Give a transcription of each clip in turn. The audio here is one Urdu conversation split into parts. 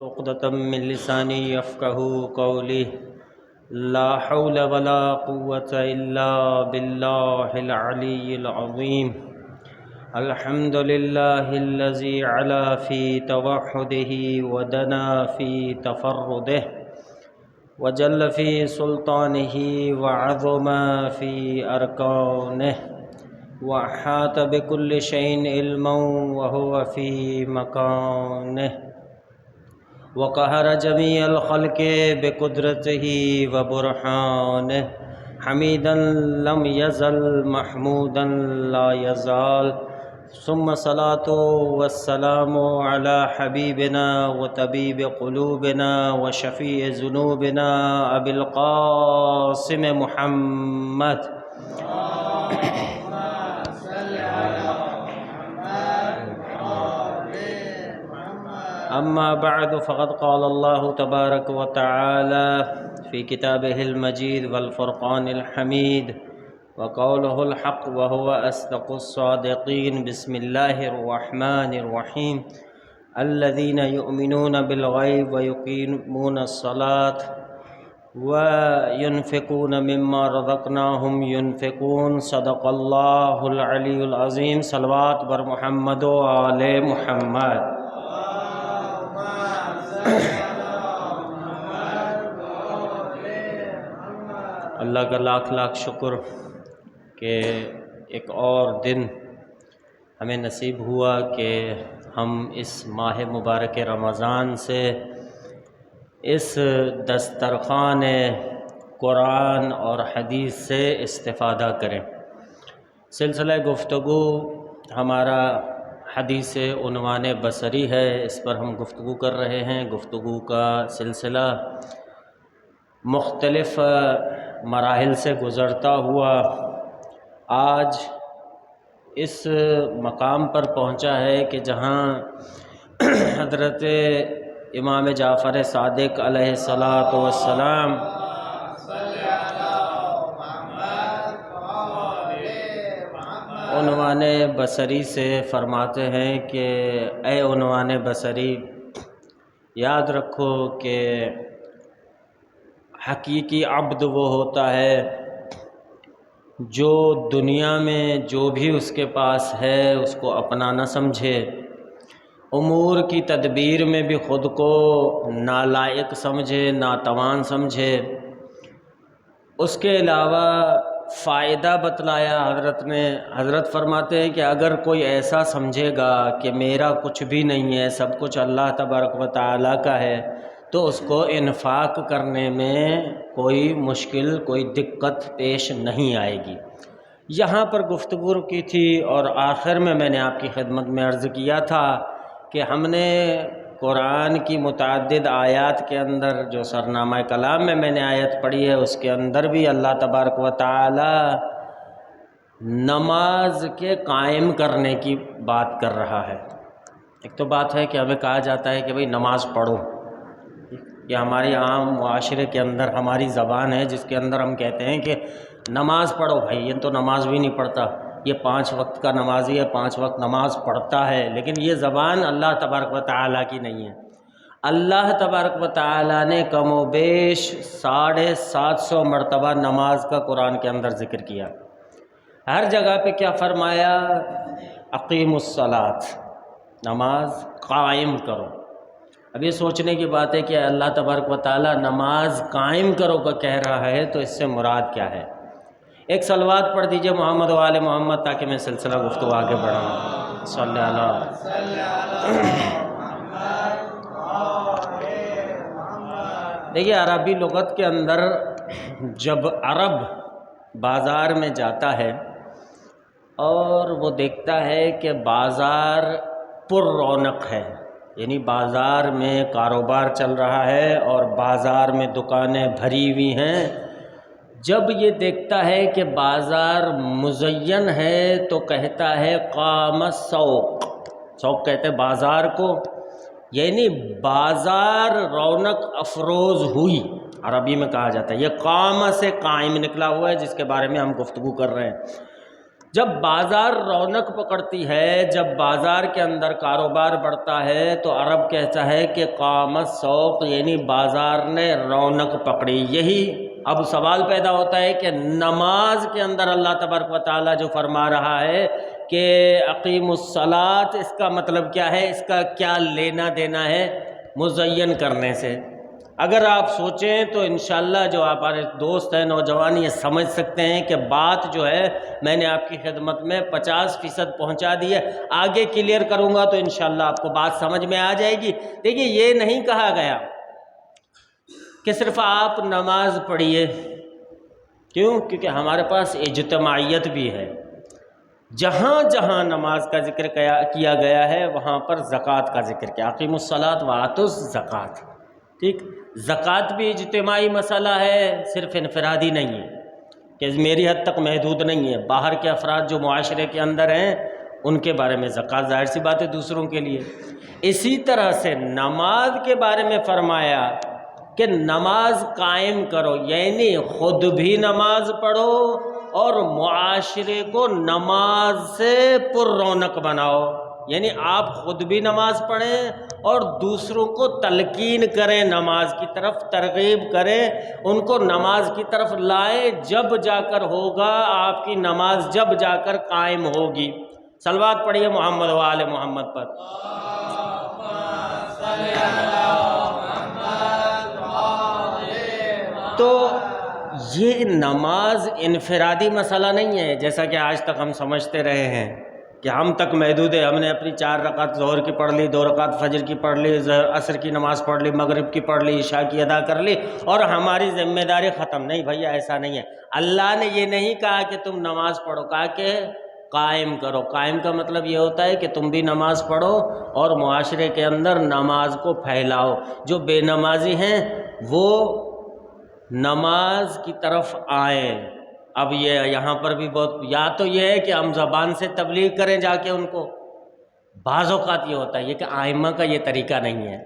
عقدة من لساني يفقهوا قولي. لا حول ولا قوة إلا بالله العلي العظيم. الحمد لله الذي علا في توحده ودنا في تفرده وجل في سلطانه وعظم في أركانه وأحاط بكل شيء علما وهو في مكانه وقهر جميع الخلق بقدرته وبرهانه حميدا لم يزل محمودا لا يزال. ثم صلاة والسلام على حبيبنا وطبيب قلوبنا وشفيع ذنوبنا أبي القاسم محمد أما بعد فقد قال الله تبارك وتعالى في كتابه المجيد والفرقان الحميد وقوله الحق وهو أصدق الصادقين. بسم الله الرحمن الرحيم. الذين يؤمنون بالغيب ويقيمون الصلاة وينفقون مما رزقناهم ينفقون. صدق الله العلي العظيم. صلوات بر محمد و آل محمد. اللہ کا لاکھ لاکھ شکر کہ ایک اور دن ہمیں نصیب ہوا کہ ہم اس ماہ مبارک رمضان سے اس دسترخوان قرآن اور حدیث سے استفادہ کریں. سلسلہ گفتگو ہمارا حدیث عنوان بصری ہے، اس پر ہم گفتگو کر رہے ہیں. گفتگو کا سلسلہ مختلف مراحل سے گزرتا ہوا آج اس مقام پر پہنچا ہے کہ جہاں حضرت امام جعفر صادق علیہ الصلاۃ والسلام عنوان بصری سے فرماتے ہیں کہ اے عنوان بصری، یاد رکھو کہ حقیقی عبد وہ ہوتا ہے جو دنیا میں جو بھی اس کے پاس ہے اس کو اپنا نہ سمجھے، امور کی تدبیر میں بھی خود کو نالائق سمجھے، ناتوان سمجھے. اس کے علاوہ فائدہ بتلایا حضرت فرماتے ہیں کہ اگر کوئی ایسا سمجھے گا کہ میرا کچھ بھی نہیں ہے، سب کچھ اللہ تبارک و تعالیٰ کا ہے، تو اس کو انفاق کرنے میں کوئی مشکل، کوئی دقت پیش نہیں آئے گی. یہاں پر گفتگو کی تھی اور آخر میں نے آپ کی خدمت میں عرض کیا تھا کہ ہم نے قرآن کی متعدد آیات کے اندر جو سرنامہ کلام میں نے آیت پڑھی ہے اس کے اندر بھی اللہ تبارک و تعالی نماز کے قائم کرنے کی بات کر رہا ہے. ایک تو بات ہے کہ ہمیں کہا جاتا ہے کہ بھئی نماز پڑھو، یہ ہماری عام معاشرے کے اندر ہماری زبان ہے جس کے اندر ہم کہتے ہیں کہ نماز پڑھو. بھائی یہ تو نماز بھی نہیں پڑھتا، یہ 5 وقت کا نمازی ہے، 5 وقت نماز پڑھتا ہے، لیکن یہ زبان اللہ تبارک و تعالیٰ کی نہیں ہے. اللہ تبارک و تعالیٰ نے کم و بیش 750 مرتبہ نماز کا قرآن کے اندر ذکر کیا. ہر جگہ پہ کیا فرمایا؟ اقیم الصلاۃ، نماز قائم کرو. اب یہ سوچنے کی بات ہے کہ اللہ تبارک و تعالیٰ نماز قائم کرو کا کہہ رہا ہے تو اس سے مراد کیا ہے؟ ایک صلوات پڑھ دیجئے محمد و آل محمد تاکہ میں سلسلہ گفتگو آگے بڑھاؤں. صلی اللہ. دیکھیے عربی لغت کے اندر جب عرب بازار میں جاتا ہے اور وہ دیکھتا ہے کہ بازار پر رونق ہے، یعنی بازار میں کاروبار چل رہا ہے اور بازار میں دکانیں بھری ہوئی ہیں، جب یہ دیکھتا ہے کہ بازار مزین ہے تو کہتا ہے قام السوق. سوق کہتے ہیں بازار کو، یعنی بازار رونق افروز ہوئی، عربی میں کہا جاتا ہے. یہ قام سے قائم نکلا ہوا ہے جس کے بارے میں ہم گفتگو کر رہے ہیں. جب بازار رونق پکڑتی ہے، جب بازار کے اندر کاروبار بڑھتا ہے تو عرب کہتا ہے کہ قام السوق، یعنی بازار نے رونق پکڑی۔ یہی اب سوال پیدا ہوتا ہے کہ نماز کے اندر اللہ تبارک و تعالیٰ جو فرما رہا ہے کہ اقیم الصلاۃ، اس کا مطلب کیا ہے؟ اس کا کیا لینا دینا ہے مزین کرنے سے؟ اگر آپ سوچیں تو انشاءاللہ جو ہمارے دوست ہیں نوجوان یہ سمجھ سکتے ہیں کہ بات جو ہے میں نے آپ کی خدمت میں 50% پہنچا دی ہے، آگے کلیئر کروں گا تو انشاءاللہ آپ کو بات سمجھ میں آ جائے گی۔ دیکھیے، یہ نہیں کہا گیا کہ صرف آپ نماز پڑھیے، کیوں؟ کیونکہ ہمارے پاس اجتماعیت بھی ہے۔ جہاں جہاں نماز کا ذکر کیا گیا ہے وہاں پر زکوٰۃ کا ذکر کیا، اقیموا الصلاۃ وآتوا الزکوٰۃ۔ ٹھیک، زکوٰۃ بھی اجتماعی مسئلہ ہے، صرف انفرادی نہیں ہے کہ میری حد تک محدود نہیں ہے۔ باہر کے افراد جو معاشرے کے اندر ہیں ان کے بارے میں زکوٰۃ ظاہر سی بات ہے دوسروں کے لیے۔ اسی طرح سے نماز کے بارے میں فرمایا کہ نماز قائم کرو، یعنی خود بھی نماز پڑھو اور معاشرے کو نماز سے پر رونق بناؤ، یعنی آپ خود بھی نماز پڑھیں اور دوسروں کو تلقین کریں، نماز کی طرف ترغیب کریں، ان کو نماز کی طرف لائیں، جب جا کر ہوگا آپ کی نماز، جب جا کر قائم ہوگی۔ صلوات پڑھیے محمد و آل محمد پر۔ تو یہ نماز انفرادی مسئلہ نہیں ہے جیسا کہ آج تک ہم سمجھتے رہے ہیں کہ ہم تک محدود ہے، ہم نے اپنی 4 رکعت ظہر کی پڑھ لی، 2 رکعت فجر کی پڑھ لی، عصر کی نماز پڑھ لی، مغرب کی پڑھ لی، عشاء کی ادا کر لی اور ہماری ذمہ داری ختم۔ نہیں بھیا، ایسا نہیں ہے۔ اللہ نے یہ نہیں کہا کہ تم نماز پڑھو، کہا کہ قائم کرو۔ قائم کا مطلب یہ ہوتا ہے کہ تم بھی نماز پڑھو اور معاشرے کے اندر نماز کو پھیلاؤ۔ جو بے نمازی ہیں وہ نماز کی طرف آئیں۔ اب یہ یہاں پر بھی بہت، یا تو یہ ہے کہ ہم زبان سے تبلیغ کریں جا کے ان کو، بعض اوقات یہ ہوتا ہے یہ کہ ائمہ کا یہ طریقہ نہیں ہے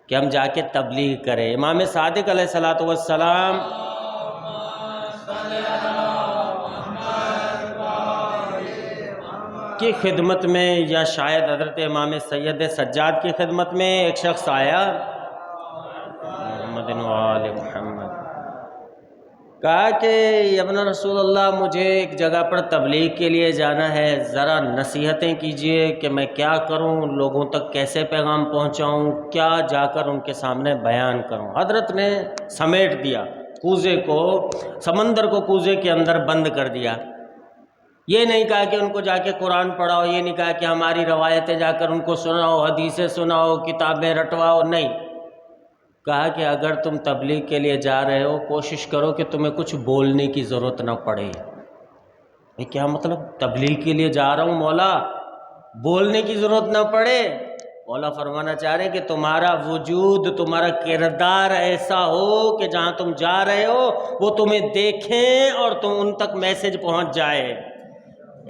کہ ہم جا کے تبلیغ کریں۔ امام صادق علیہ الصلوۃ والسلام کی خدمت میں، یا شاید حضرت امام سید سجاد کی خدمت میں ایک شخص آیا، محمد و آل محمد، کہا کہ ابن رسول اللہ مجھے ایک جگہ پر تبلیغ کے لیے جانا ہے، ذرا نصیحتیں کیجئے کہ میں کیا کروں، لوگوں تک کیسے پیغام پہنچاؤں، کیا جا کر ان کے سامنے بیان کروں۔ حضرت نے سمیٹ دیا کوزے کو، سمندر کو کوزے کے اندر بند کر دیا۔ یہ نہیں کہا کہ ان کو جا کے قرآن پڑھاؤ، یہ نہیں کہا کہ ہماری روایتیں جا کر ان کو سناؤ، حدیثیں سناؤ، کتابیں رٹواؤ، نہیں۔ کہا کہ اگر تم تبلیغ کے لیے جا رہے ہو کوشش کرو کہ تمہیں کچھ بولنے کی ضرورت نہ پڑے۔ یہ کیا مطلب؟ تبلیغ کے لیے جا رہا ہوں مولا، بولنے کی ضرورت نہ پڑے؟ مولا فرمانا چاہ رہے کہ تمہارا وجود، تمہارا کردار ایسا ہو کہ جہاں تم جا رہے ہو وہ تمہیں دیکھیں اور تم ان تک میسج پہنچ جائے۔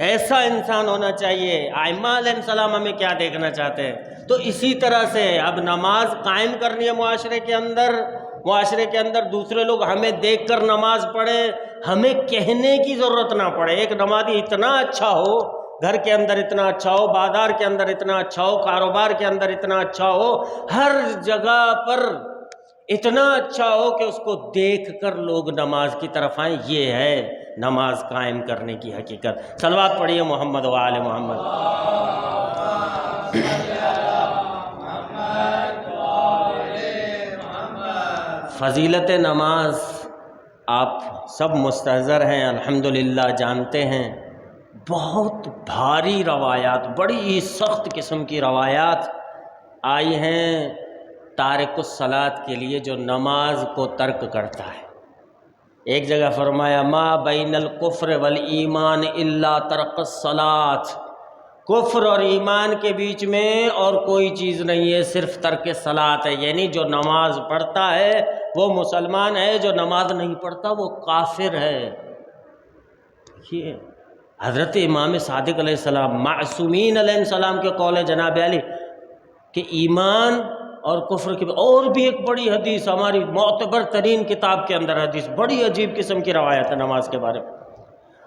ایسا انسان ہونا چاہیے۔ ائمہ علیہ السلام ہمیں کیا دیکھنا چاہتے ہیں؟ تو اسی طرح سے اب نماز قائم کرنی ہے معاشرے کے اندر دوسرے لوگ ہمیں دیکھ کر نماز پڑھیں، ہمیں کہنے کی ضرورت نہ پڑے۔ ایک نمازی اتنا اچھا ہو، گھر کے اندر اتنا اچھا ہو، بازار کے اندر اتنا اچھا ہو، کاروبار کے اندر اتنا اچھا ہو، ہر جگہ پر اتنا اچھا ہو کہ اس کو دیکھ کر لوگ نماز کی طرف آئیں۔ یہ ہے نماز قائم کرنے کی حقیقت۔ صلوات پڑھیے محمد و آل محمد۔ فضیلت نماز آپ سب مستحضر ہیں، الحمدللہ جانتے ہیں۔ بہت بھاری روایات، بڑی سخت قسم کی روایات آئی ہیں تارک الصلاۃ کے لیے، جو نماز کو ترک کرتا ہے۔ ایک جگہ فرمایا ما بین الکفر والایمان الا ترک الصلاۃ، کفر اور ایمان کے بیچ میں اور کوئی چیز نہیں ہے، صرف ترک صلاۃ ہے۔ یعنی جو نماز پڑھتا ہے وہ مسلمان ہے، جو نماز نہیں پڑھتا وہ کافر ہے۔ دیکھیے حضرت امام صادق علیہ السلام، معصومین علیہ السلام کے قول ہے جناب علی کہ ایمان اور کفر کی، اور بھی ایک بڑی حدیث ہماری معتبر ترین کتاب کے اندر، حدیث بڑی عجیب قسم کی روایت ہے نماز کے بارے میں۔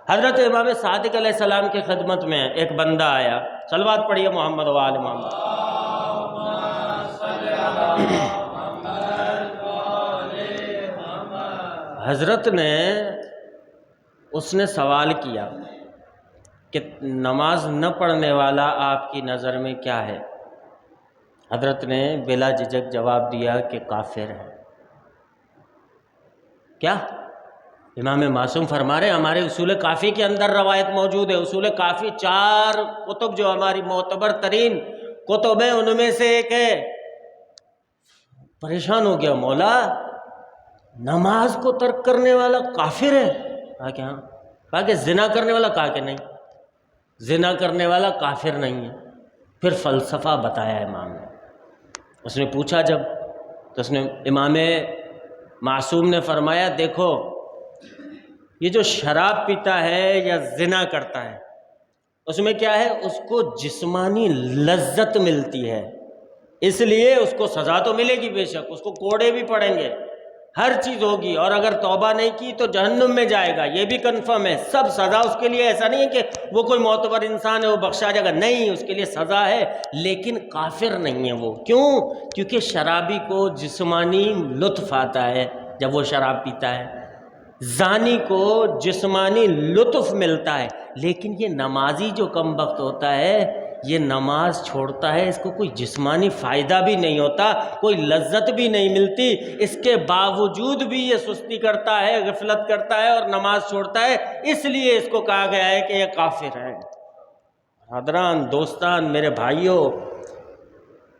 حضرت امام صادق علیہ السلام کی خدمت میں ایک بندہ آیا، صلوات پڑھیے محمد و آل محمد۔ حضرت نے اس نے سوال کیا کہ نماز نہ پڑھنے والا آپ کی نظر میں کیا ہے؟ حضرت نے بلا جھجک جواب دیا کہ کافر ہے۔ کیا؟ امام معصوم فرما رہے ہمارے اصول کافی کے اندر روایت موجود ہے۔ اصول کافی 4 کتب جو ہماری معتبر ترین کتب ہیں ان میں سے ایک ہے۔ پریشان ہو گیا، مولا نماز کو ترک کرنے والا کافر ہے؟ کہا کہ ہاں۔ کہا کہ زنا کرنے والا؟ کہا کہ نہیں، زنا کرنے والا کافر نہیں ہے۔ پھر فلسفہ بتایا امام نے۔ اس نے پوچھا جب، تو اس نے امام معصوم نے فرمایا دیکھو یہ جو شراب پیتا ہے یا زنا کرتا ہے اس میں کیا ہے، اس کو جسمانی لذت ملتی ہے، اس لیے اس کو سزا تو ملے گی، بے شک اس کو کوڑے بھی پڑیں گے، ہر چیز ہوگی، اور اگر توبہ نہیں کی تو جہنم میں جائے گا، یہ بھی کنفرم ہے۔ سب سزا اس کے لیے، ایسا نہیں ہے کہ وہ کوئی معتبر انسان ہے وہ بخشا جائے گا، نہیں، اس کے لیے سزا ہے، لیکن کافر نہیں ہے وہ۔ کیوں؟ کیونکہ شرابی کو جسمانی لطف آتا ہے جب وہ شراب پیتا ہے، زانی کو جسمانی لطف ملتا ہے، لیکن یہ نمازی جو کم بخت ہوتا ہے یہ نماز چھوڑتا ہے، اس کو کوئی جسمانی فائدہ بھی نہیں ہوتا، کوئی لذت بھی نہیں ملتی، اس کے باوجود بھی یہ سستی کرتا ہے، غفلت کرتا ہے اور نماز چھوڑتا ہے، اس لیے اس کو کہا گیا ہے کہ یہ کافر ہے۔ حضران، دوستان، میرے بھائیوں،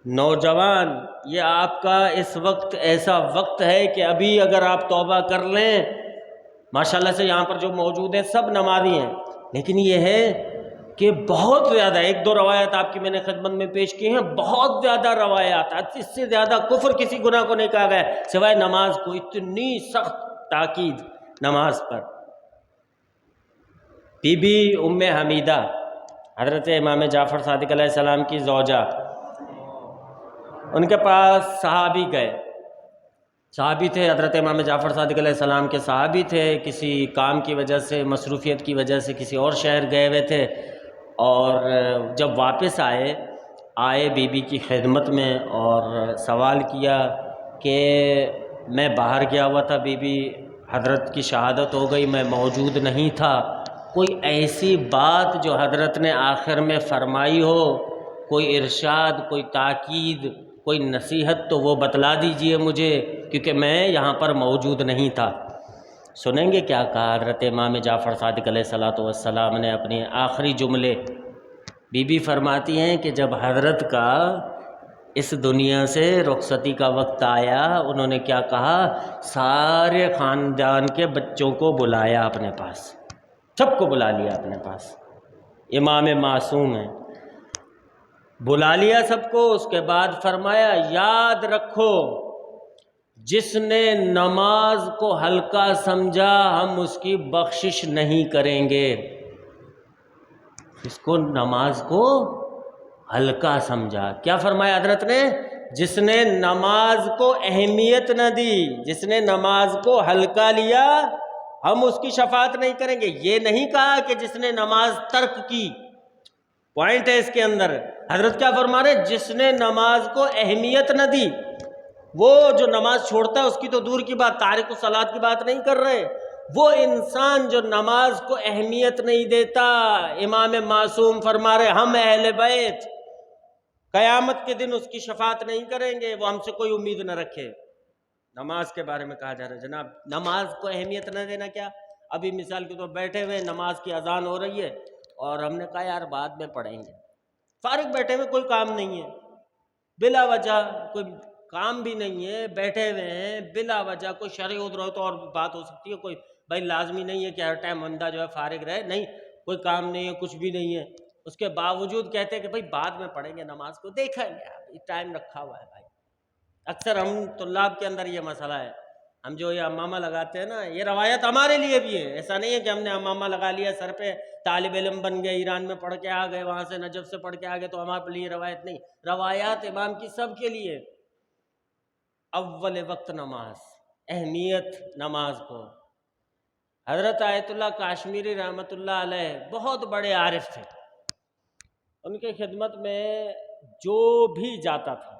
نوجوان، یہ آپ کا اس وقت ایسا وقت ہے کہ ابھی اگر آپ توبہ کر لیں، ماشاءاللہ سے یہاں پر جو موجود ہیں سب نمازی ہیں، لیکن یہ ہے کہ بہت زیادہ، 1-2 روایات آپ کی میں نے خدمت میں پیش کی ہیں، بہت زیادہ روایات، اس سے زیادہ کفر کسی گناہ کو نہیں کہا گیا سوائے نماز کو، اتنی سخت تاکید نماز پر۔ بی بی ام حمیدہ حضرت امام جعفر صادق علیہ السلام کی زوجہ، ان کے پاس صحابی گئے، صحابی تھے، حضرت امام جعفر صادق علیہ السلام کے صحابی تھے، کسی کام کی وجہ سے، مصروفیت کی وجہ سے کسی اور شہر گئے ہوئے تھے، اور جب واپس آئے بی بی کی خدمت میں اور سوال کیا کہ میں باہر گیا ہوا تھا بی بی، حضرت کی شہادت ہو گئی، میں موجود نہیں تھا، کوئی ایسی بات جو حضرت نے آخر میں فرمائی ہو، کوئی ارشاد، کوئی تاکید، کوئی نصیحت تو وہ بتلا دیجئے مجھے، کیونکہ میں یہاں پر موجود نہیں تھا۔ سنیں گے کیا کہا حضرت امام جعفر صادق علیہ السلام نے اپنے آخری جملے؟ بی بی فرماتی ہیں کہ جب حضرت کا اس دنیا سے رخصتی کا وقت آیا، انہوں نے کیا کہا؟ سارے خاندان کے بچوں کو بلایا اپنے پاس، سب کو بلا لیا اپنے پاس، امام معصوم ہیں، بلا لیا سب کو، اس کے بعد فرمایا یاد رکھو جس نے نماز کو ہلکا سمجھا ہم اس کی بخشش نہیں کریں گے۔ اس کو نماز کو ہلکا سمجھا، کیا فرمایا حضرت نے؟ جس نے نماز کو اہمیت نہ دی، جس نے نماز کو ہلکا لیا ہم اس کی شفاعت نہیں کریں گے۔ یہ نہیں کہا کہ جس نے نماز ترک کی، پوائنٹ ہے اس کے اندر، حضرت کیا فرما رہے؟ جس نے نماز کو اہمیت نہ دی، وہ جو نماز چھوڑتا ہے اس کی تو دور کی بات، تارک الصلاۃ کی بات نہیں کر رہے، وہ انسان جو نماز کو اہمیت نہیں دیتا، امام معصوم فرما رہے ہم اہل بیت قیامت کے دن اس کی شفاعت نہیں کریں گے، وہ ہم سے کوئی امید نہ رکھے۔ نماز کے بارے میں کہا جا رہا ہے جناب نماز کو اہمیت نہ دینا، کیا ابھی مثال کے طور بیٹھے ہوئے نماز کی اذان ہو رہی ہے اور ہم نے کہا یار بعد میں پڑھیں گے، فارغ بیٹھے ہوئے، کوئی کام نہیں ہے، بلا وجہ کوئی کام بھی نہیں ہے، بیٹھے ہوئے ہیں بلا وجہ، کوئی شرعی عذر ہو تو اور بات ہو سکتی ہے، کوئی بھائی لازمی نہیں ہے کہ ہر ٹائم بندہ جو ہے فارغ رہے، نہیں، کوئی کام نہیں ہے، کچھ بھی نہیں ہے، اس کے باوجود کہتے ہیں کہ بھائی بعد میں پڑھیں گے نماز کو، دیکھیں گے ٹائم رکھا ہوا ہے۔ بھائی اکثر ہم طلاب کے اندر یہ مسئلہ ہے، ہم جو یہ امامہ لگاتے ہیں نا، یہ روایت ہمارے لیے بھی ہے، ایسا نہیں ہے کہ ہم نے امامہ لگا لیا سر پہ، طالب علم بن گئے، ایران میں پڑھ کے آ گئے، وہاں سے نجف سے پڑھ کے آ گئے تو ہمارے لیے روایت نہیں، روایات امام کی سب کے لیے۔ اول وقت نماز، اہمیت نماز کو، حضرت آیت اللہ کاشمیری رحمۃ اللہ علیہ بہت بڑے عارف تھے. ان کے خدمت میں جو بھی جاتا تھا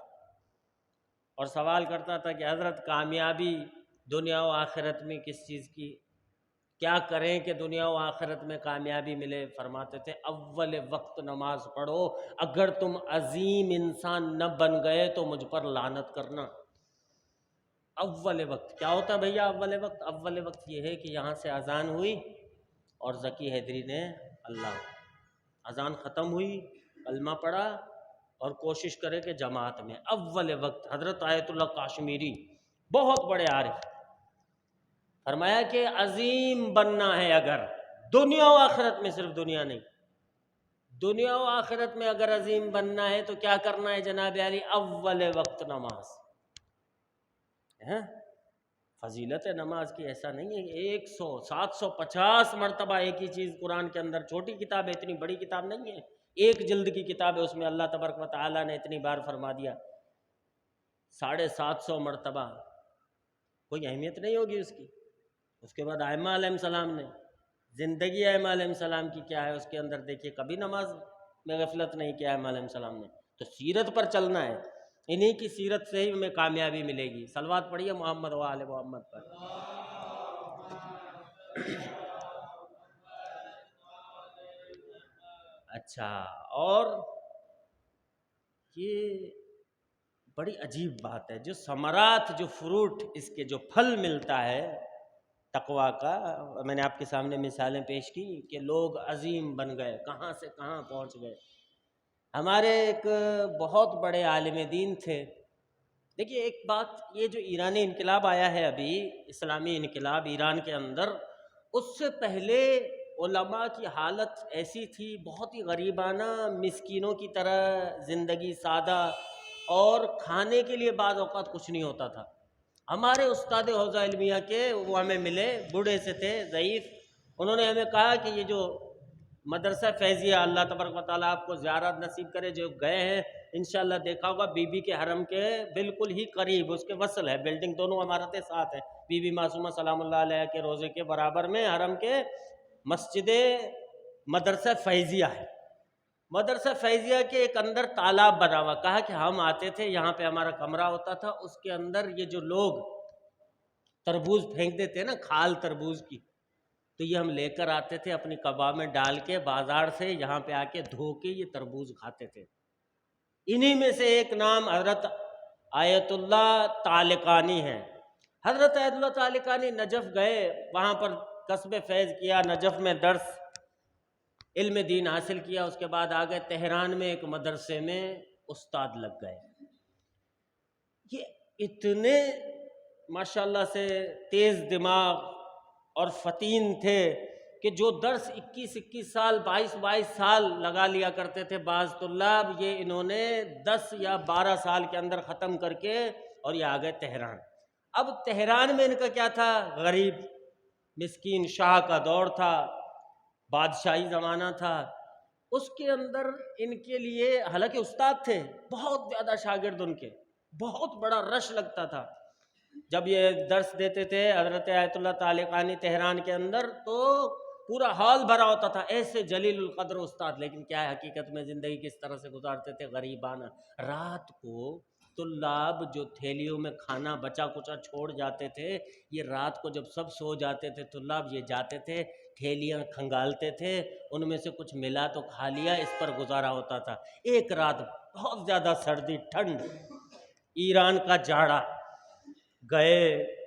اور سوال کرتا تھا کہ حضرت کامیابی دنیا و آخرت میں کس چیز کی، کیا کریں کہ دنیا و آخرت میں کامیابی ملے، فرماتے تھے اول وقت نماز پڑھو، اگر تم عظیم انسان نہ بن گئے تو مجھ پر لعنت کرنا. اول وقت کیا ہوتا ہے بھیا؟ اول وقت، اول وقت یہ ہے کہ یہاں سے اذان ہوئی اور ذکی حیدری نے اللہ، اذان ختم ہوئی، کلمہ پڑھا اور کوشش کرے کہ جماعت میں. اول وقت حضرت آیت اللہ کاشمیری بہت بڑے عارف، فرمایا کہ عظیم بننا ہے اگر دنیا و آخرت میں، صرف دنیا نہیں، دنیا و آخرت میں اگر عظیم بننا ہے تو کیا کرنا ہے جناب علی؟ اول وقت نماز. فضیلت نماز کی ایسا نہیں ہے 100 750 مرتبہ ایک ہی چیز قرآن کے اندر. چھوٹی کتاب ہے، اتنی بڑی کتاب نہیں ہے، ایک جلد کی کتاب ہے، اس میں اللہ تبارک و تعالیٰ نے اتنی بار فرما دیا. 750 مرتبہ، کوئی اہمیت نہیں ہوگی اس کی. اس کے بعد ائمہ علیہ السلام نے زندگی ائمہ علیہ السلام کی کیا ہے، اس کے اندر دیکھیے کبھی نماز میں غفلت نہیں کیا ائمہ علیہ السلام نے. تو سیرت پر چلنا ہے، انہی کی سیرت سے ہی ہمیں کامیابی ملے گی. صلوات پڑھیے محمد و آل محمد پر. اچھا، اور یہ بڑی عجیب بات ہے، جو ثمرات، جو فروٹ، اس کے جو پھل ملتا ہے تقویٰ کا، میں نے آپ کے سامنے مثالیں پیش کی کہ لوگ عظیم بن گئے، کہاں سے کہاں پہنچ گئے. ہمارے ایک بہت بڑے عالم دین تھے. دیکھیے ایک بات، یہ جو ایرانی انقلاب آیا ہے ابھی، اسلامی انقلاب ایران کے اندر، اس سے پہلے علماء کی حالت ایسی تھی، بہت ہی غریبانہ، مسکینوں کی طرح زندگی، سادہ، اور کھانے کے لیے بعض اوقات کچھ نہیں ہوتا تھا. ہمارے استاد حوزہ علمیہ کے وہ ہمیں ملے، بوڑھے سے تھے، ضعیف. انہوں نے ہمیں کہا کہ یہ جو مدرسہ فیضیہ، اللہ تبارک و تعالیٰ آپ کو زیارت نصیب کرے، جو گئے ہیں انشاءاللہ دیکھا ہوگا، بی بی کے حرم کے بالکل ہی قریب، اس کے وصل ہے، بلڈنگ دونوں عمارتیں ساتھ ہیں. بی بی معصومہ سلام اللہ علیہ کے روضے کے برابر میں حرم کے مسجد مدرسہ فیضیہ ہے. مدرسہ فیضیہ کے ایک اندر تالاب بنا ہوا. کہا کہ ہم آتے تھے، یہاں پہ ہمارا کمرہ ہوتا تھا، اس کے اندر یہ جو لوگ تربوز پھینک دیتے ہیں نا، کھال تربوز کی، تو یہ ہم لے کر آتے تھے اپنی کباب میں ڈال کے، بازار سے یہاں پہ آ کے دھو کے یہ تربوز کھاتے تھے. انہی میں سے ایک نام حضرت آیت اللہ طالقانی ہے. حضرت آیت اللہ طالقانی نجف گئے، وہاں پر کسب فیض کیا، نجف میں درس علم دین حاصل کیا. اس کے بعد آگئے تہران میں ایک مدرسے میں استاد لگ گئے. یہ اتنے ماشاءاللہ سے تیز دماغ اور فتین تھے کہ جو درس 21 سال 22 سال لگا لیا کرتے تھے بعض طلاب، یہ انہوں نے 10 یا 12 سال کے اندر ختم کر کے اور یہ آ گئے تہران. اب تہران میں ان کا کیا تھا؟ غریب مسکین، شاہ کا دور تھا، بادشاہی زمانہ تھا. اس کے اندر ان کے لیے، حالانکہ استاد تھے، بہت زیادہ شاگرد ان کے، بہت بڑا رش لگتا تھا. جب یہ درس دیتے تھے حضرت آیت اللہ طالقانی تہران کے اندر، تو پورا ہال بھرا ہوتا تھا. ایسے جلیل القدر استاد، لیکن کیا ہے حقیقت میں زندگی کس طرح سے گزارتے تھے؟ غریبانہ. رات کو طلاب جو تھیلیوں میں کھانا بچا کچا چھوڑ جاتے تھے، یہ رات کو جب سب سو جاتے تھے طلاب، یہ جاتے تھے تھیلیاں کھنگالتے تھے، ان میں سے کچھ ملا تو کھا لیا، اس پر گزارا ہوتا تھا. ایک رات بہت زیادہ سردی، ٹھنڈ، ایران کا جاڑا، گئے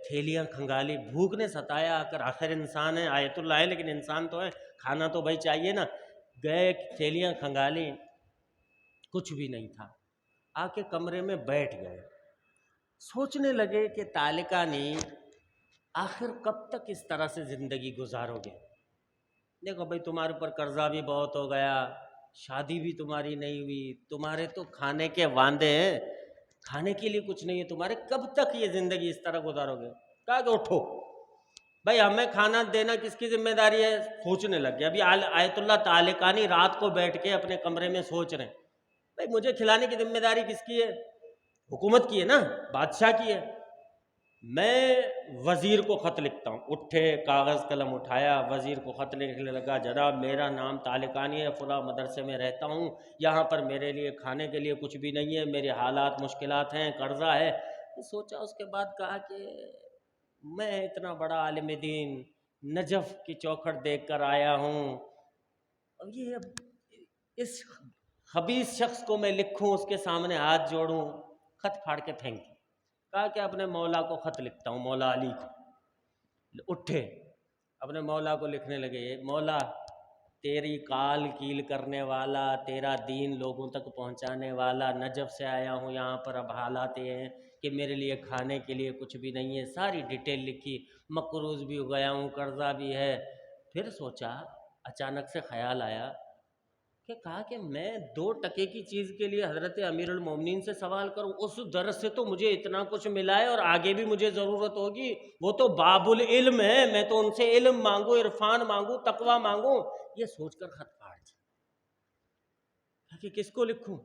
تھیلیاں کھنگالی، بھوک نے ستایا. آخر انسان ہے، آیت اللہ ہے لیکن انسان تو ہے، کھانا تو بھائی چاہیے نا. گئے تھیلیاں کھنگالی، کچھ بھی نہیں تھا. آ کے کمرے میں بیٹھ گئے، سوچنے لگے کہ طالقانی آخر کب تک اس طرح سے زندگی گزارو گے؟ دیکھو بھائی، تمہارے اوپر قرضہ بھی بہت ہو گیا، شادی بھی تمہاری نہیں ہوئی، تمہارے تو کھانے کے واندے ہیں، کھانے کے لیے کچھ نہیں ہے تمہارے، کب تک یہ زندگی اس طرح گزارو گے؟ کہا کہ اٹھو بھائی، ہمیں کھانا دینا کس کی ذمہ داری ہے؟ سوچنے لگ گیا. ابھی آیت اللہ طالقانی رات کو بیٹھ کے اپنے کمرے میں سوچ رہے ہیں، بھائی مجھے کھلانے کی ذمہ داری کس کی ہے؟ حکومت کی ہے نا، بادشاہ کی ہے. میں وزیر کو خط لکھتا ہوں، اٹھے کاغذ قلم اٹھایا، وزیر کو خط لکھنے لگا، جناب میرا نام طالقانی ہے، فلاں مدرسے میں رہتا ہوں، یہاں پر میرے لیے کھانے کے لیے کچھ بھی نہیں ہے، میرے حالات مشکلات ہیں، قرضہ ہے۔ سوچا، اس کے بعد کہا کہ میں اتنا بڑا عالم دین نجف کی چوکھٹ دیکھ کر آیا ہوں، اب یہ اس خبیث شخص کو میں لکھوں، اس کے سامنے ہاتھ جوڑوں، خط پھاڑ کے پھینک دوں۔ کہا کہ اپنے مولا کو خط لکھتا ہوں، مولا علی کو۔ اٹھے اپنے مولا کو لکھنے لگے، مولا تیری کال کیل کرنے والا، تیرا دین لوگوں تک پہنچانے والا، نجف سے آیا ہوں یہاں پر، اب حالات یہ ہیں کہ میرے لیے کھانے کے لیے کچھ بھی نہیں ہے، ساری ڈیٹیل لکھی، مقروض بھی ہو گیا ہوں، قرضہ بھی ہے۔ پھر سوچا، اچانک سے خیال آیا کہ کہا کہ میں 2 ٹکے کی چیز کے لیے حضرت امیر المومنین سے سوال کروں، اس درس سے تو مجھے اتنا کچھ ملا ہے اور آگے بھی مجھے ضرورت ہوگی، وہ تو باب العلم ہے، میں تو ان سے علم مانگوں، عرفان مانگوں، تقوی مانگوں۔ یہ سوچ کر خط پھاڑ دیا۔ کہا کہ کس کو لکھوں؟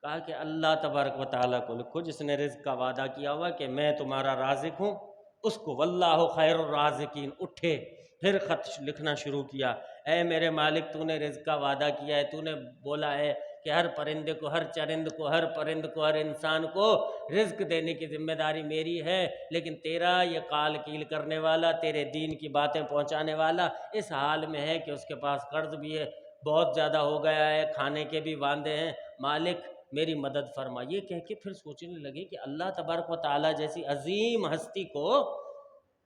کہا کہ اللہ تبارک و تعالیٰ کو لکھو، جس نے رزق کا وعدہ کیا ہوا کہ میں تمہارا رازق ہوں، اس کو، واللہ خیر الرازقین۔ اٹھے پھر خط لکھنا شروع کیا، اے میرے مالک، تو نے رزق کا وعدہ کیا ہے، تو نے بولا ہے کہ ہر پرندے کو، ہر چرند کو، ہر پرند کو، ہر انسان کو رزق دینے کی ذمہ داری میری ہے، لیکن تیرا یہ قال کیل کرنے والا، تیرے دین کی باتیں پہنچانے والا اس حال میں ہے کہ اس کے پاس قرض بھی ہے، بہت زیادہ ہو گیا ہے، کھانے کے بھی واندے ہیں، مالک میری مدد فرما۔ یہ کہہ کے پھر سوچنے لگے کہ اللہ تبارک و تعالیٰ جیسی عظیم ہستی کو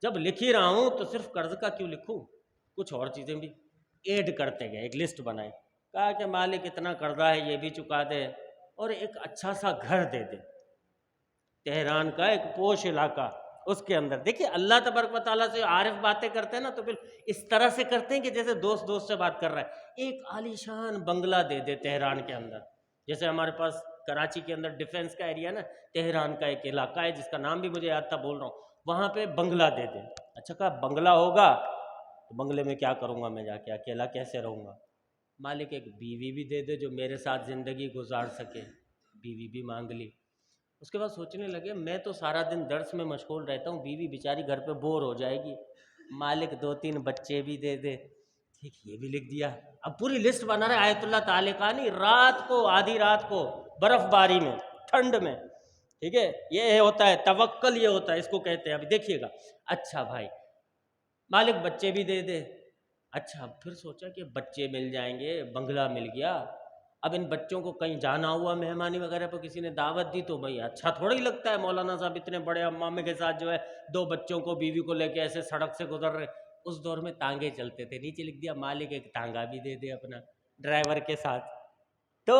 جب لکھ ہی رہا ہوں تو صرف قرض کا کیوں لکھوں، کچھ اور چیزیں بھی ایڈ کرتے گئے، ایک لسٹ بنائی۔ کہا کہ مالک اتنا قرضہ ہے، یہ بھی چکا دے، اور ایک اچھا سا گھر دے دے، تہران کا ایک پوش علاقہ، اس کے اندر۔ دیکھیے اللہ تبارک و تعالیٰ سے عارف باتیں کرتے ہیں نا، تو پھر اس طرح سے کرتے ہیں کہ جیسے دوست دوست سے بات کر رہا ہے۔ ایک عالیشان بنگلہ دے دے تہران کے اندر، جیسے ہمارے پاس کراچی کے اندر ڈیفنس کا ایریا نا، تہران کا ایک علاقہ ہے جس کا نام بھی مجھے یاد تھا، بول رہا ہوں، وہاں پہ بنگلہ دے دے۔ اچھا، کہا بنگلہ ہوگا تو بنگلے میں کیا کروں گا میں، جا کے اکیلا کیسے رہوں گا؟ مالک ایک بیوی بھی دے دے جو میرے ساتھ زندگی گزار سکے۔ بیوی بھی مانگ لی۔ اس کے بعد سوچنے لگے، میں تو سارا دن درس میں مشغول رہتا ہوں، بیوی بیچاری گھر پہ بور ہو جائے گی، مالک 2-3 بچے بھی دے دے۔ ٹھیک، یہ بھی لکھ دیا۔ اب پوری لسٹ بنا رہے آیت اللہ طالقانی، رات کو، آدھی رات کو، برف باری میں، ٹھنڈ میں، ٹھیک ہے، یہ ہوتا ہے توکل، یہ ہوتا ہے، اس کو کہتے ہیں۔ ابھی دیکھیے گا، اچھا بھائی مالک بچے بھی دے دے۔ اچھا، پھر سوچا کہ بچے مل جائیں گے، بنگلہ مل گیا، اب ان بچوں کو کہیں جانا ہوا مہمانی وغیرہ پہ کسی نے دعوت دی تو بھائی اچھا تھوڑا ہی لگتا ہے، مولانا صاحب اتنے بڑے امامے کے ساتھ جو ہے 2 بچوں کو، بیوی کو لے کے ایسے سڑک سے گزر رہے۔ اس دور میں تانگے چلتے تھے، نیچے لکھ دیا مالک ایک تانگا بھی دے دے اپنا ڈرائیور کے ساتھ۔ تو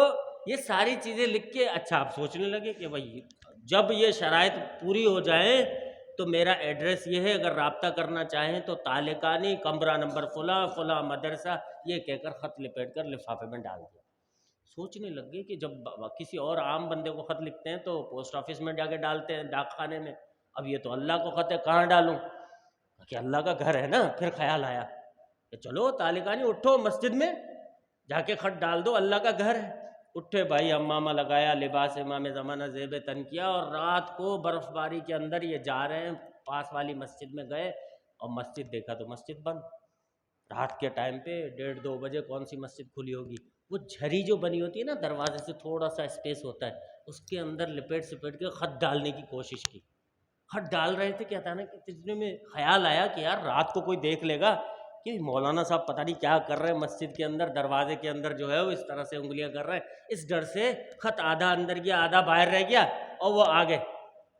یہ ساری چیزیں لکھ کے، اچھا آپ سوچنے لگے کہ بھائی جب یہ شرائط پوری ہو جائیں تو میرا ایڈریس یہ ہے، اگر رابطہ کرنا چاہیں تو طالقانی، کمرہ نمبر فلاں فلاں مدرسہ، یہ کہہ کر خط لپیٹ کر لفافے میں ڈال دیا۔ سوچنے لگ گئے کہ جب کسی اور عام بندے کو خط لکھتے ہیں تو پوسٹ آفس میں جا کے ڈالتے ہیں، ڈاک خانے میں، اب یہ تو اللہ کو خط ہے، کہاں ڈالوں؟ کہ اللہ کا گھر ہے نا۔ پھر خیال آیا کہ چلو طالقانی اٹھو، مسجد میں جا کے خط ڈال دو، اللہ کا گھر ہے۔ اٹھے بھائی، امامہ لگایا، لباس امام زمانہ زیب تن کیا، اور رات کو برف باری کے اندر یہ جا رہے ہیں، پاس والی مسجد میں گئے اور مسجد دیکھا تو مسجد بند۔ رات کے ٹائم پہ 1:30-2 بجے کون سی مسجد کھلی ہوگی؟ وہ جھری جو بنی ہوتی ہے نا، دروازے سے تھوڑا سا اسپیس ہوتا ہے، اس کے اندر لپیٹ سپیٹ کے خط ڈالنے کی کوشش کی۔ خط ڈال رہے تھے کہ اچانک اتنے میں خیال آیا کہ یار رات کو کوئی دیکھ لے گا کہ مولانا صاحب پتہ نہیں کیا کر رہے ہیں مسجد کے اندر، دروازے کے اندر جو ہے وہ اس طرح سے انگلیاں کر رہے ہیں۔ اس ڈر سے خط آدھا اندر گیا، آدھا باہر رہ گیا، اور وہ آ گئے۔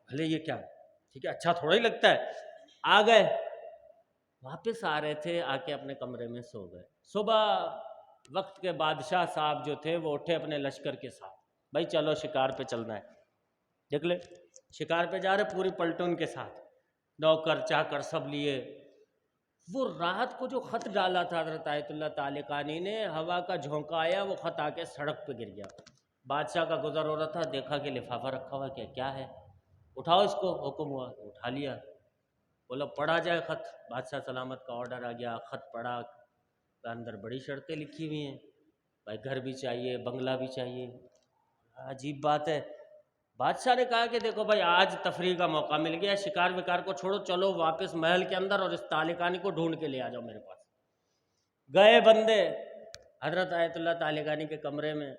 بھلے یہ کیا، ٹھیک ہے، اچھا تھوڑا ہی لگتا ہے۔ آ گئے، واپس آ رہے تھے، آ کے اپنے کمرے میں سو گئے۔ صبح وقت کے بادشاہ صاحب جو تھے وہ اٹھے اپنے لشکر کے ساتھ، بھائی چلو شکار پہ چلنا ہے۔ دیکھ لے، شکار پہ جا رہے پوری پلٹون کے ساتھ، نوکر چاکر سب لیے۔ وہ رات کو جو خط ڈالا تھا حضرت آیت اللہ طالقانی نے، ہوا کا جھونکا آیا، وہ خط آ کے سڑک پہ گر گیا۔ بادشاہ کا گزر ہو رہا تھا، دیکھا کہ لفافہ رکھا ہوا، کیا ہے؟ اٹھاؤ اس کو، حکم ہوا، اٹھا لیا۔ بولا پڑھا جائے خط، بادشاہ سلامت کا آرڈر آ گیا۔ خط پڑھا، اندر بڑی شرطیں لکھی ہوئی ہیں، بھائی گھر بھی چاہیے، بنگلہ بھی چاہیے۔ عجیب بات ہے، بادشاہ نے کہا کہ دیکھو بھائی آج تفریح کا موقع مل گیا، شکار وکار کو چھوڑو، چلو واپس محل کے اندر اور اس تالقانی کو ڈھونڈ کے لے آ جاؤ میرے پاس۔ گئے بندے حضرت آیت اللہ تالقانی کے کمرے میں۔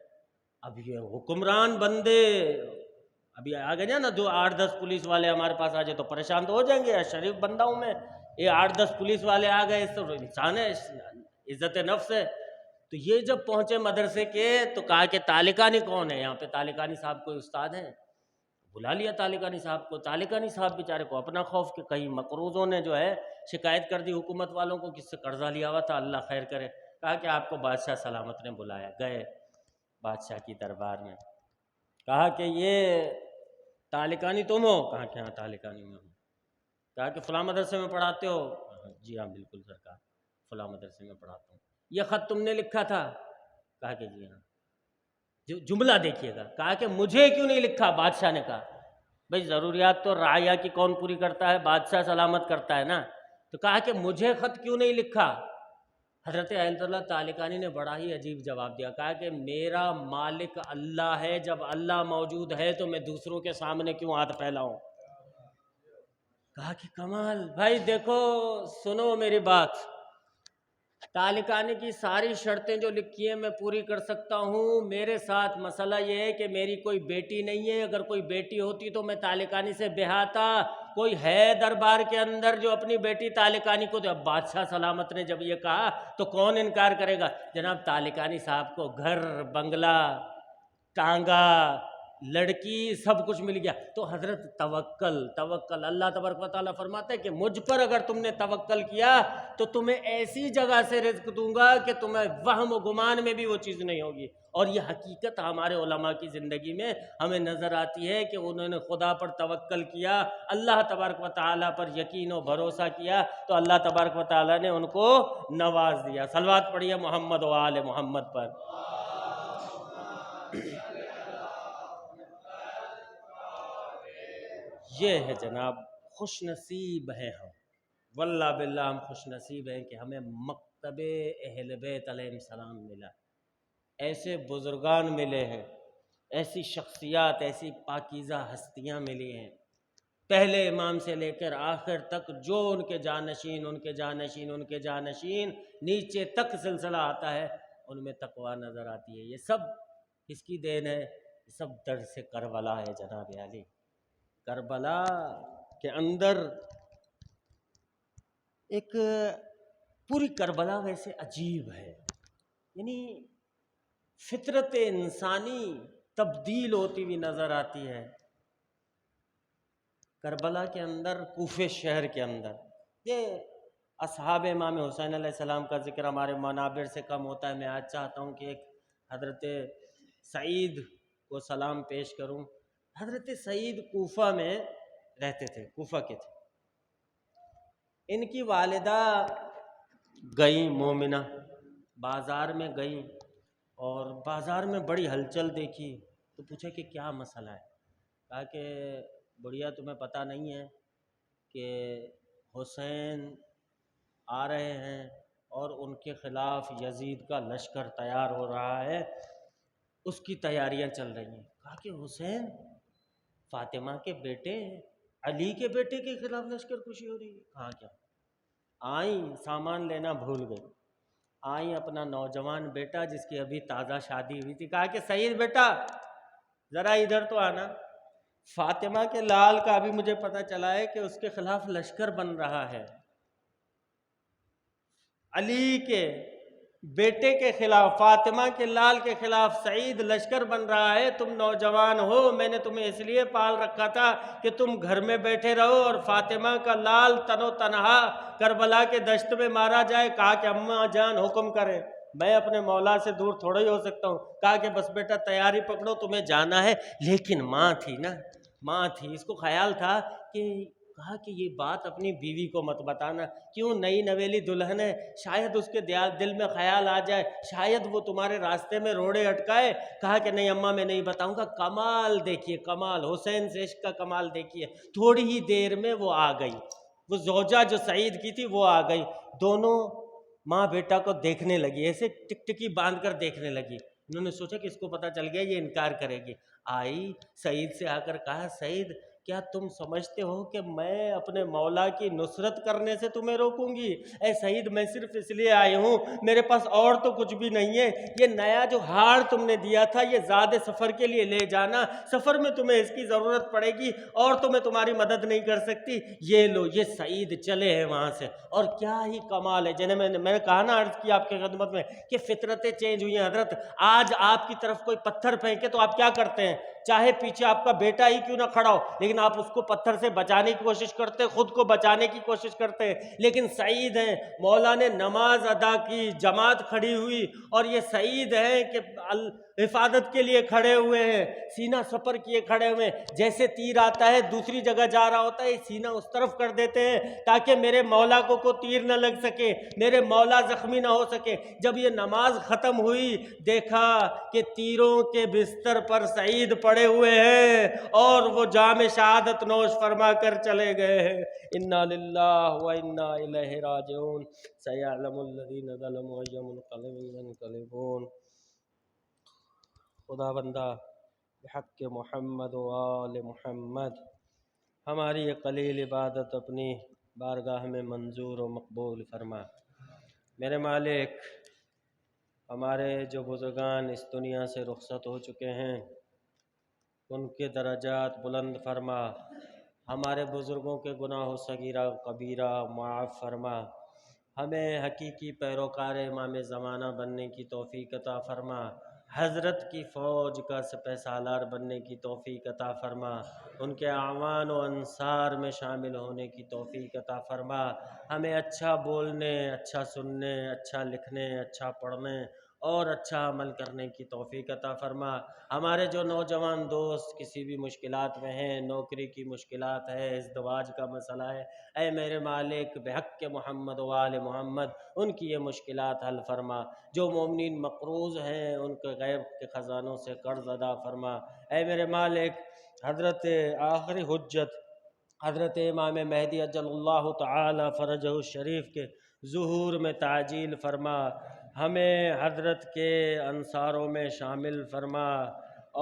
اب یہ حکمران بندے ابھی آ گئے نا، جو 8-10 پولیس والے ہمارے پاس آ جائے تو پریشان تو ہو جائیں گے، شریف بندہ ہوں میں، یہ 8-10 پولیس والے آ گئے، اس تو انسان ہے، عزت نفس ہے۔ تو یہ جب پہنچے مدرسے کے تو کہا کہ تالقانی کون ہے؟ یہاں پہ تالقانی صاحب کوئی استاد ہیں؟ بلا لیا تالقانی صاحب کو۔ تالقانی صاحب بیچارے کو اپنا خوف کہ کہیں مقروضوں نے جو ہے شکایت کر دی حکومت والوں کو، کس سے قرضہ لیا ہوا تھا، اللہ خیر کرے۔ کہا کہ آپ کو بادشاہ سلامت نے بلایا۔ گئے بادشاہ کی دربار میں، کہا کہ یہ تالقانی تم ہو؟ کہا کہ ہاں تالقانی میں ہوں۔ کہا کہ فلاں مدرسے میں پڑھاتے ہو؟ جی ہاں بالکل سرکار، فلاں مدرسے میں پڑھاتا ہوں۔ یہ خط تم نے لکھا تھا؟ کہا کہ جی ہاں۔ جملہ دیکھیے گا، کہا کہ مجھے کیوں نہیں لکھا؟ بادشاہ نے کہا بھئی ضروریات تو رعایا کی کون پوری کرتا ہے؟ بادشاہ سلامت کرتا ہے نا۔ تو کہا کہ مجھے خط کیوں نہیں لکھا؟ حضرت آیت اللہ تالقانی نے بڑا ہی عجیب جواب دیا، کہا کہ میرا مالک اللہ ہے، جب اللہ موجود ہے تو میں دوسروں کے سامنے کیوں ہاتھ پھیلاؤں؟ کہا کہ کمال بھائی، دیکھو سنو میری بات، تالقانی کی ساری شرطیں جو لکھی ہیں میں پوری کر سکتا ہوں، میرے ساتھ مسئلہ یہ ہے کہ میری کوئی بیٹی نہیں ہے، اگر کوئی بیٹی ہوتی تو میں تالقانی سے بہاتا، کوئی ہے دربار کے اندر جو اپنی بیٹی تالقانی کو دے؟ اب بادشاہ سلامت نے جب یہ کہا تو کون انکار کرے گا؟ جناب تالقانی صاحب کو گھر بنگلہ ٹانگا لڑکی سب کچھ مل گیا۔ تو حضرت توکل اللہ تبارک و تعالیٰ فرماتا ہے کہ مجھ پر اگر تم نے توکل کیا تو تمہیں ایسی جگہ سے رزق دوں گا کہ تمہیں وہم و گمان میں بھی وہ چیز نہیں ہوگی۔ اور یہ حقیقت ہمارے علماء کی زندگی میں ہمیں نظر آتی ہے کہ انہوں نے خدا پر توکل کیا، اللہ تبارک و تعالیٰ پر یقین و بھروسہ کیا تو اللہ تبارک و تعالیٰ نے ان کو نواز دیا۔ صلوات پڑھیے محمد و آل محمد پر۔ یہ ہے جناب، خوش نصیب ہیں ہم، واللہ باللہ ہم خوش نصیب ہیں کہ ہمیں مکتب اہل بیت علیہ السلام ملا، ایسے بزرگان ملے ہیں، ایسی شخصیات، ایسی پاکیزہ ہستیاں ملی ہیں، پہلے امام سے لے کر آخر تک جو ان کے جانشین ان کے جانشین ان کے جانشین نیچے تک سلسلہ آتا ہے، ان میں تقویٰ نظر آتی ہے۔ یہ سب کس کی دین ہے؟ یہ سب درس کربلا ہے جناب علی۔ کربلا کے اندر ایک پوری کربلا ویسے عجیب ہے، یعنی فطرت انسانی تبدیل ہوتی ہوئی نظر آتی ہے۔ کربلا کے اندر، کوفے شہر کے اندر، یہ اصحاب امام حسین علیہ السلام کا ذکر ہمارے منابر سے کم ہوتا ہے۔ میں آج چاہتا ہوں کہ ایک حضرت سعید کو سلام پیش کروں۔ حضرت سعید کوفہ میں رہتے تھے، کوفہ کے تھے۔ ان کی والدہ گئیں مومنہ، بازار میں گئیں اور بازار میں بڑی ہلچل دیکھی تو پوچھا کہ کیا مسئلہ ہے؟ کہا کہ بڑھیا تمہیں پتہ نہیں ہے کہ حسین آ رہے ہیں اور ان کے خلاف یزید کا لشکر تیار ہو رہا ہے، اس کی تیاریاں چل رہی ہیں۔ کہا کہ حسین فاطمہ کے بیٹے، علی کے بیٹے کے خلاف لشکر کشی ہو رہی ہے؟ کہاں کیا آئیں، سامان لینا بھول گئی، آئیں اپنا نوجوان بیٹا جس کی ابھی تازہ شادی ہوئی تھی، کہا کہ سعید بیٹا ذرا ادھر تو آنا، فاطمہ کے لال کا ابھی مجھے پتہ چلا ہے کہ اس کے خلاف لشکر بن رہا ہے، علی کے بیٹے کے خلاف، فاطمہ کے لال کے خلاف سعید لشکر بن رہا ہے، تم نوجوان ہو، میں نے تمہیں اس لیے پال رکھا تھا کہ تم گھر میں بیٹھے رہو اور فاطمہ کا لال تن و تنہا کربلا کے دشت میں مارا جائے۔ کہا کہ اماں جان حکم کرے، میں اپنے مولا سے دور تھوڑا ہی ہو سکتا ہوں۔ کہا کہ بس بیٹا تیاری پکڑو، تمہیں جانا ہے۔ لیکن ماں تھی نا، ماں تھی، اس کو خیال تھا کہ کہا کہ یہ بات اپنی بیوی کو مت بتانا، کیوں نئی نویلی دلہن ہے، شاید اس کے دل میں خیال آ جائے، شاید وہ تمہارے راستے میں روڑے اٹکائے۔ کہا کہ نہیں اماں میں نہیں بتاؤں گا۔ کمال دیکھیے، کمال حسین سے عشق کا کمال دیکھیے، تھوڑی ہی دیر میں وہ آ گئی، وہ زوجہ جو سعید کی تھی وہ آ گئی، دونوں ماں بیٹا کو دیکھنے لگی، ایسے ٹک ٹکی باندھ کر دیکھنے لگی۔ انہوں نے سوچا کہ اس کو پتہ چل گیا یہ انکار کرے گی. آئی سعید سے آ کر کہا سعید کیا تم سمجھتے ہو کہ میں اپنے مولا کی نصرت کرنے سے تمہیں روکوں گی؟ اے سعید میں صرف اس لیے آئی ہوں، میرے پاس اور تو کچھ بھی نہیں ہے. یہ نیا جو ہار تم نے دیا تھا یہ زاد سفر کے لیے لے جانا، سفر میں تمہیں اس کی ضرورت پڑے گی اور تو میں تمہاری مدد نہیں کر سکتی. یہ لو. یہ سعید چلے ہیں وہاں سے. اور کیا ہی کمال ہے جنہیں میں نے کہا نا، عرض کی آپ کی خدمت میں کہ فطرتیں چینج ہوئی ہیں. حضرت آج آپ کی طرف کوئی پتھر پھینکے تو آپ کیا کرتے ہیں؟ چاہے پیچھے آپ کا بیٹا ہی کیوں نہ کھڑا ہو لیکن آپ اس کو پتھر سے بچانے کی کوشش کرتے ہیں، خود کو بچانے کی کوشش کرتے ہیں. لیکن سعید ہیں، مولا نے نماز ادا کی، جماعت کھڑی ہوئی اور یہ سعید ہیں کہ حفاظت کے لیے کھڑے ہوئے ہیں، سینہ سپر کیے کھڑے ہوئے ہیں. جیسے تیر آتا ہے دوسری جگہ جا رہا ہوتا ہے، سینہ اس طرف کر دیتے ہیں تاکہ میرے مولا کو کوئی تیر نہ لگ سکے، میرے مولا زخمی نہ ہو سکے. جب یہ نماز ختم ہوئی دیکھا کہ تیروں کے بستر پر سعید پڑے ہوئے ہیں اور وہ جام شہادت نوش فرما کر چلے گئے ہیں. انا للہ و انا الیہ راجعون. سیعلم الذین ظلموا ای منقلب ینقلبون. خدا بندہ بحق محمد و آل محمد ہماری یہ قلیل عبادت اپنی بارگاہ میں منظور و مقبول فرما. میرے مالک ہمارے جو بزرگان اس دنیا سے رخصت ہو چکے ہیں ان کے درجات بلند فرما. ہمارے بزرگوں کے گناہ و صغیرہ و کبیرہ معاف فرما. ہمیں حقیقی پیروکار امام زمانہ بننے کی توفیق عطا فرما. حضرت کی فوج کا سپہ سالار بننے کی توفیق عطا فرما. ان کے اعوان و انصار میں شامل ہونے کی توفیق عطا فرما. ہمیں اچھا بولنے، اچھا سننے، اچھا لکھنے، اچھا پڑھنے اور اچھا عمل کرنے کی توفیق عطا فرما. ہمارے جو نوجوان دوست کسی بھی مشکلات میں ہیں، نوکری کی مشکلات ہے، ازدواج کا مسئلہ ہے، اے میرے مالک بحق محمد و آل محمد ان کی یہ مشکلات حل فرما. جو مومنین مقروض ہیں ان کے غیب کے خزانوں سے قرض ادا فرما. اے میرے مالک حضرت آخری حجت حضرت امام مہدی اجل اللہ تعالی فرجہ الشریف کے ظہور میں تعجیل فرما. ہمیں حضرت کے انصاروں میں شامل فرما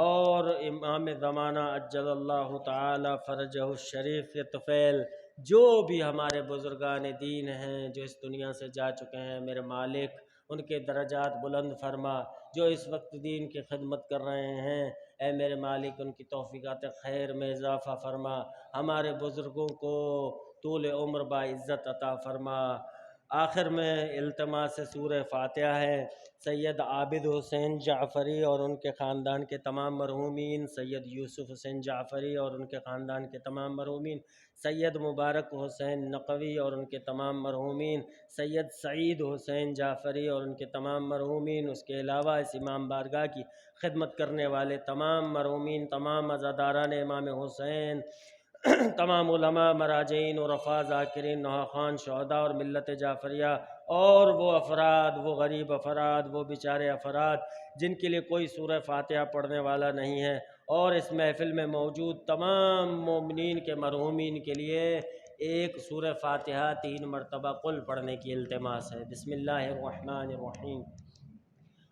اور امام زمانہ اجل اللہ تعالی فرجہ الشریف کے طفیل جو بھی ہمارے بزرگان دین ہیں جو اس دنیا سے جا چکے ہیں، میرے مالک ان کے درجات بلند فرما. جو اس وقت دین کی خدمت کر رہے ہیں اے میرے مالک ان کی توفیقات خیر میں اضافہ فرما. ہمارے بزرگوں کو طول عمر با عزت عطا فرما. آخر میں التماس سورہ فاتحہ ہے. سید عابد حسین جعفری اور ان کے خاندان کے تمام مرحومین، سید یوسف حسین جعفری اور ان کے خاندان کے تمام مرحومین، سید مبارک حسین نقوی اور ان کے تمام مرحومین، سید سعید حسین جعفری اور ان کے تمام مرحومین، اس کے علاوہ اس امام بارگاہ کی خدمت کرنے والے تمام مرحومین، تمام عزاداران امام حسین، تمام علماء، مراجعین اور رفاع، ذاکرین، نوحہ شہداء اور ملت جعفریہ اور وہ افراد، وہ غریب افراد، وہ بیچارے افراد جن کے لیے کوئی سورہ فاتحہ پڑھنے والا نہیں ہے، اور اس محفل میں موجود تمام مومنین کے مرحومین کے لیے ایک سورہ فاتحہ 3 مرتبہ قل پڑھنے کی التماس ہے. بسم اللہ الرحمن الرحیم.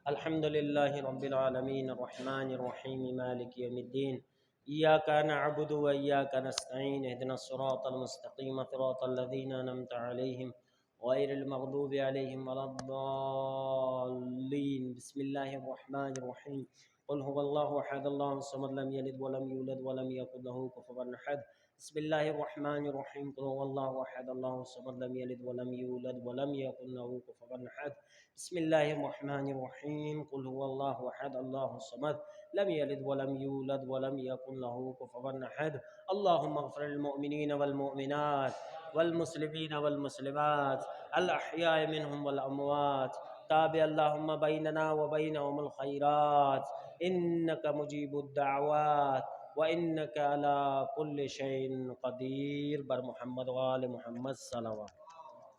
الحمد للہ رب العالمین الرحمن الرحیم مالک یوم الدین. ایاک نعبد و ایاک نستعین. اهدنا الصراط المستقیم صراط الذین انعمت علیہم غیر المغضوب علیہم ولا الضالین. بسم اللہ الرحمن الرحیم. قل هو اللہ احد اللہ الصمد لم یلد ولم یولد ولم یکن له کفوا احد. بسم اللہ الرحمن الرحیم. قل هو اللہ احد اللہ الصمد لم یلد ولم یولد ولم یکن له کفوا احد. بسم اللہ الرحمن الرحیم. قل هو اللہ احد اللہ الصمد لم یلد ولم یولد ولم یکن له کفوا احد. اللهم اغفر للمؤمنین والمؤمنات والمسلمین والمسلمات الاحیاء منهم والاموات. تابع اللهم بیننا وبینهم الخیرات انك مجیب الدعوات وانك على كل شيء قدیر. بر محمد و آل محمد صلوات.